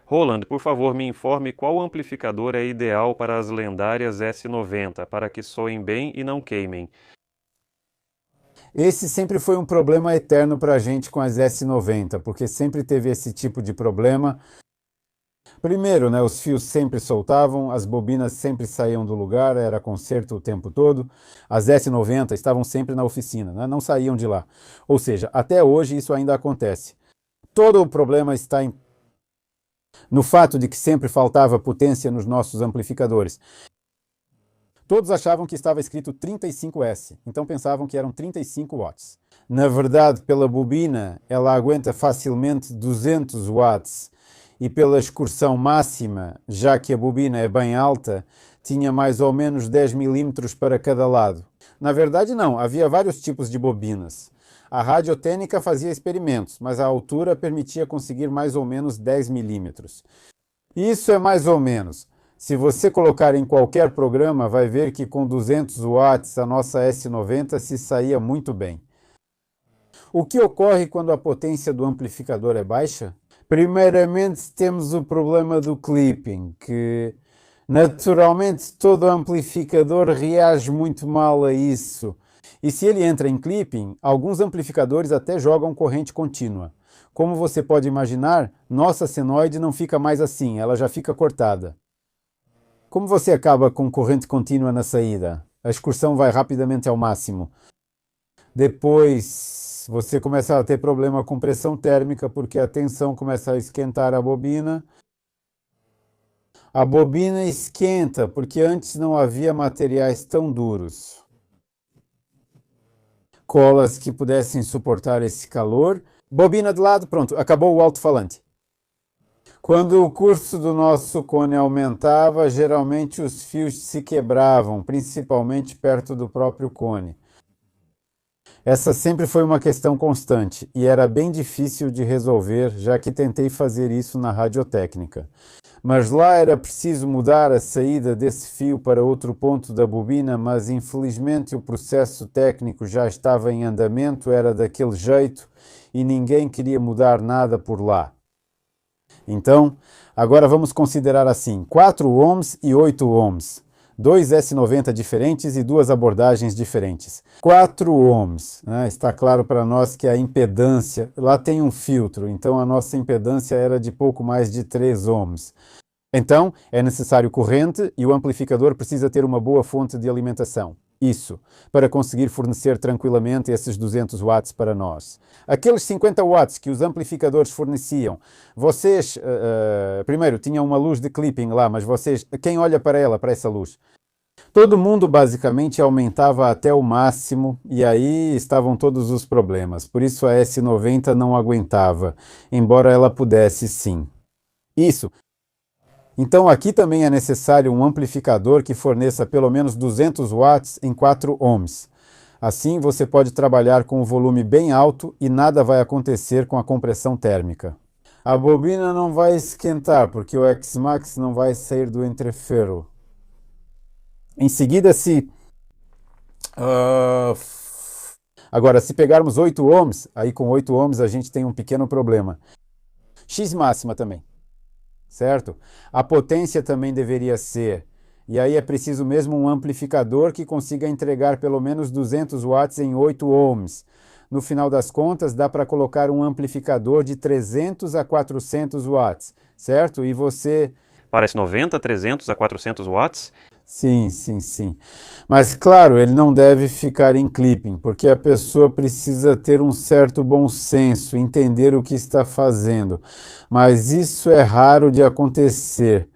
Roland, por favor, me informe qual amplificador é ideal para as lendárias S90, para que soem bem e não queimem. Esse sempre foi um problema eterno para a gente com as S90, porque sempre teve esse tipo de problema. Primeiro, né, os fios sempre soltavam, as bobinas sempre saíam do lugar, era conserto o tempo todo. As S90 estavam sempre na oficina, né, não saíam de lá. Ou seja, até hoje isso ainda acontece. Todo o problema está no fato de que sempre faltava potência nos nossos amplificadores. Todos achavam que estava escrito 35S, então pensavam que eram 35 watts. Na verdade, pela bobina, ela aguenta facilmente 200 watts e pela excursão máxima, já que a bobina é bem alta, tinha mais ou menos 10 milímetros para cada lado. Na verdade, não, havia vários tipos de bobinas. A radiotécnica fazia experimentos, mas a altura permitia conseguir mais ou menos 10 milímetros. Isso é mais ou menos. Se você colocar em qualquer programa, vai ver que com 200 watts a nossa S90 se saía muito bem. O que ocorre quando a potência do amplificador é baixa? Primeiramente temos o problema do clipping, que naturalmente todo amplificador reage muito mal a isso. E se ele entra em clipping, alguns amplificadores até jogam corrente contínua. Como você pode imaginar, nossa senoide não fica mais assim, ela já fica cortada. Como você acaba com corrente contínua na saída? A excursão vai rapidamente ao máximo. Depois você começa a ter problema com pressão térmica porque a tensão começa a esquentar a bobina. A bobina esquenta porque antes não havia materiais tão duros. Colas que pudessem suportar esse calor. Bobina de lado, pronto, acabou o alto-falante. Quando o curso do nosso cone aumentava, geralmente os fios se quebravam, principalmente perto do próprio cone. Essa sempre foi uma questão constante e era bem difícil de resolver, já que tentei fazer isso na radiotécnica. Mas lá era preciso mudar a saída desse fio para outro ponto da bobina, mas infelizmente o processo técnico já estava em andamento, era daquele jeito e ninguém queria mudar nada por lá. Então, agora vamos considerar assim, 4 ohms e 8 ohms. Dois S90 diferentes e duas abordagens diferentes. 4 ohms, né? Está claro para nós que a impedância, lá tem um filtro, então a nossa impedância era de pouco mais de 3 ohms. Então, é necessário corrente e o amplificador precisa ter uma boa fonte de alimentação. Isso, para conseguir fornecer tranquilamente esses 200 watts para nós. Aqueles 50 watts que os amplificadores forneciam, vocês, primeiro, tinham uma luz de clipping lá, mas vocês, quem olha para ela, para essa luz? Todo mundo basicamente aumentava até o máximo e aí estavam todos os problemas. Por isso a S90 não aguentava, embora ela pudesse sim. Isso. Então aqui também é necessário um amplificador que forneça pelo menos 200 watts em 4 ohms. Assim você pode trabalhar com um volume bem alto e nada vai acontecer com a compressão térmica. A bobina não vai esquentar porque o X-Max não vai sair do entreferro. Em seguida, agora, se pegarmos 8 ohms, aí com 8 ohms a gente tem um pequeno problema. X máxima também. Certo? A potência também deveria ser. E aí é preciso mesmo um amplificador que consiga entregar pelo menos 200 watts em 8 ohms. No final das contas, dá para colocar um amplificador de 300 a 400 watts, certo? E você... Parece 90, 300 a 400 watts? Sim, sim, sim. Mas, claro, ele não deve ficar em clipping, porque a pessoa precisa ter um certo bom senso, entender o que está fazendo. Mas isso é raro de acontecer.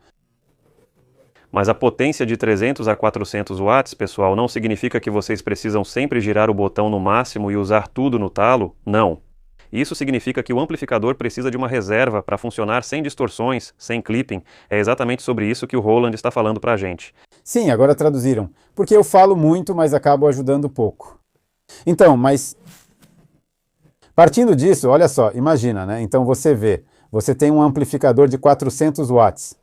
Mas a potência de 300 a 400 watts, pessoal, não significa que vocês precisam sempre girar o botão no máximo e usar tudo no talo? Não. Isso significa que o amplificador precisa de uma reserva para funcionar sem distorções, sem clipping. É exatamente sobre isso que o Roland está falando para a gente. Sim, agora traduziram. Porque eu falo muito, mas acabo ajudando pouco. Então, mas... partindo disso, olha só, imagina, né? Então você vê, você tem um amplificador de 400 watts.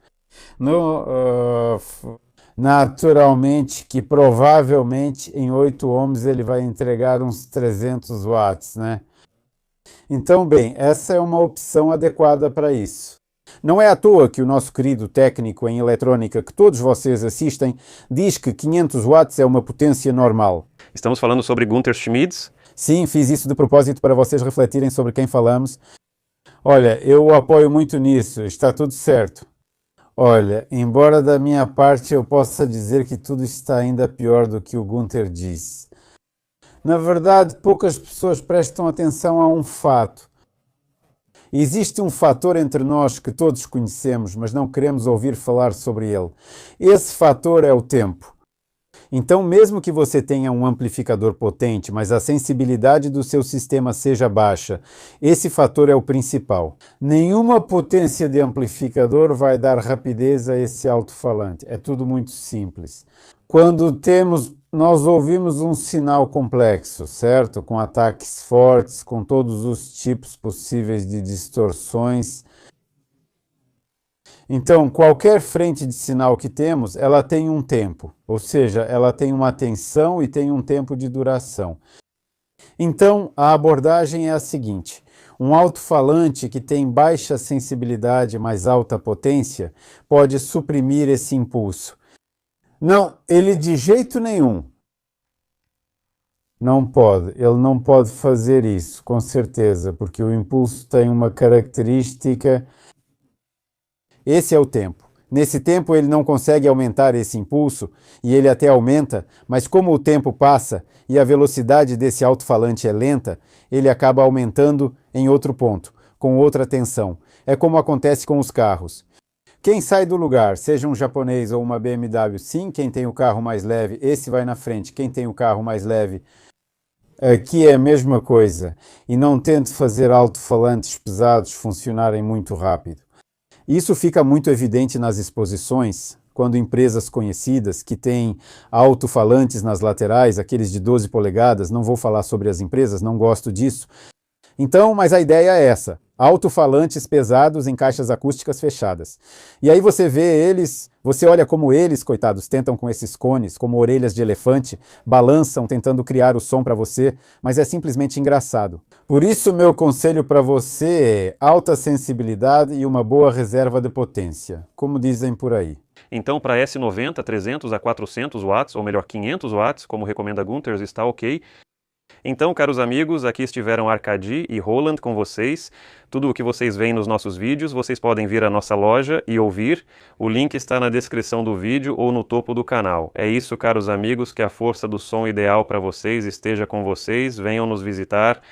Naturalmente que provavelmente em 8 ohms ele vai entregar uns 300 watts, né? Então, bem, essa é uma opção adequada para isso. Não é à toa que o nosso querido técnico em eletrônica, que todos vocês assistem, diz que 500 watts é uma potência normal. Estamos falando sobre Gunter Schmids? Sim, fiz isso de propósito para vocês refletirem sobre quem falamos. Olha, eu o apoio muito nisso, está tudo certo. Olha, embora da minha parte eu possa dizer que tudo está ainda pior do que o Gunter diz. Na verdade, poucas pessoas prestam atenção a um fato. Existe um fator entre nós que todos conhecemos, mas não queremos ouvir falar sobre ele. Esse fator é o tempo. Então, mesmo que você tenha um amplificador potente, mas a sensibilidade do seu sistema seja baixa, esse fator é o principal. Nenhuma potência de amplificador vai dar rapidez a esse alto-falante. É tudo muito simples. Quando nós ouvimos um sinal complexo, certo? Com ataques fortes, com todos os tipos possíveis de distorções. Então, qualquer frente de sinal que temos, ela tem um tempo, ou seja, ela tem uma tensão e tem um tempo de duração. Então, a abordagem é a seguinte: um alto-falante que tem baixa sensibilidade, mas alta potência, pode suprimir esse impulso. Não, ele de jeito nenhum. Não pode, ele não pode fazer isso, com certeza, porque o impulso tem uma característica. Esse é o tempo. Nesse tempo ele não consegue aumentar esse impulso, e ele até aumenta, mas como o tempo passa e a velocidade desse alto-falante é lenta, ele acaba aumentando em outro ponto, com outra tensão. É como acontece com os carros. Quem sai do lugar, seja um japonês ou uma BMW, sim, quem tem o carro mais leve, esse vai na frente. Quem tem o carro mais leve, aqui é a mesma coisa. E não tente fazer alto-falantes pesados funcionarem muito rápido. Isso fica muito evidente nas exposições, quando empresas conhecidas que têm alto-falantes nas laterais, aqueles de 12 polegadas, não vou falar sobre as empresas, não gosto disso. Então, mas a ideia é essa: alto-falantes pesados em caixas acústicas fechadas. E aí você vê eles, você olha como eles, coitados, tentam com esses cones, como orelhas de elefante, balançam tentando criar o som para você, mas é simplesmente engraçado. Por isso, meu conselho para você é alta sensibilidade e uma boa reserva de potência, como dizem por aí. Então, para S90, 300 a 400 watts, ou melhor, 500 watts, como recomenda Gunter, está ok. Então, caros amigos, aqui estiveram Arkady e Roland com vocês. Tudo o que vocês veem nos nossos vídeos, vocês podem vir à nossa loja e ouvir. O link está na descrição do vídeo ou no topo do canal. É isso, caros amigos, que a força do som ideal para vocês esteja com vocês. Venham nos visitar.